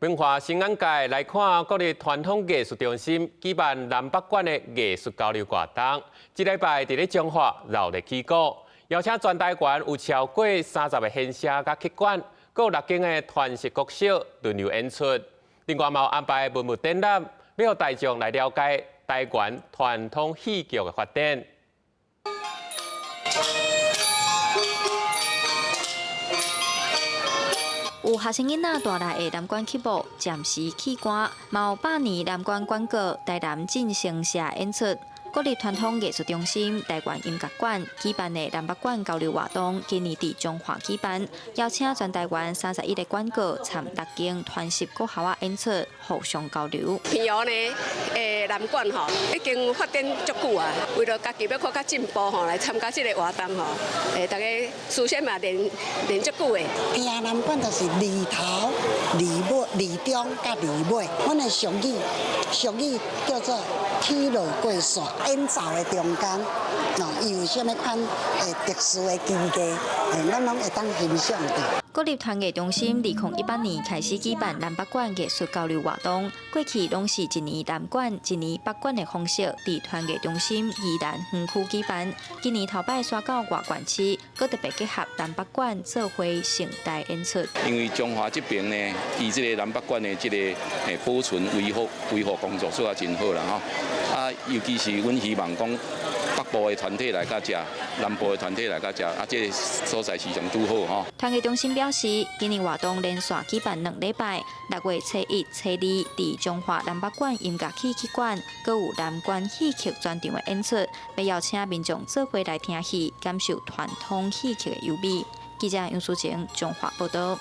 文化新眼界来看国立传统艺术中心举办南北馆的艺术交流活动，这礼拜伫咧中华热烈起鼓，邀请全台湾有超过30个县社甲客馆，各6间的传习国小轮流演出。另外，嘛有安排文物展览，要予大众来了解台湾传统戏剧的发展。 有学生囡仔带来的南管曲目，暂时起歌，嘛有百年南管广告台南进行社演出。国立传统艺术中心台湾音乐馆举办的南北馆交流活动，今年伫中华举办，邀请全台湾31个馆歌参6间传习国校啊演出，互相交流。平遥呢，南馆吼已经发展足久啊，为了家己要更加进步吼，来参加这个活动吼，大家事先嘛练足久的。平遥南馆就是里头、里尾、里中甲里尾，阮的俗语叫做天落过线。 演奏的中间，伊有啥物款特殊的机构，咱拢会当欣赏的。国立传艺中心2018年开始举办南北馆艺术交流活动，过去拢是一年南馆、一年北馆的方式，伫传艺中心宜兰园区举办。今年头摆刷到外县市，佮特别结合南北馆做伙盛大演出。因为中华这边呢，伊这个南北馆的这个保存维护工作做啊真好啦吼。啊，尤其是阮希望讲北部的团体来甲遮，南部的团体来甲遮，啊，这个所在市场拄好吼。传艺中心表示，今年活动连续举办2礼拜，6月初1、初2伫中华南北馆音乐戏曲馆，佮有南管戏曲专场的演出，要邀请民众做伙来听戏，感受传统戏曲的优美。记者杨淑晴，中华报道。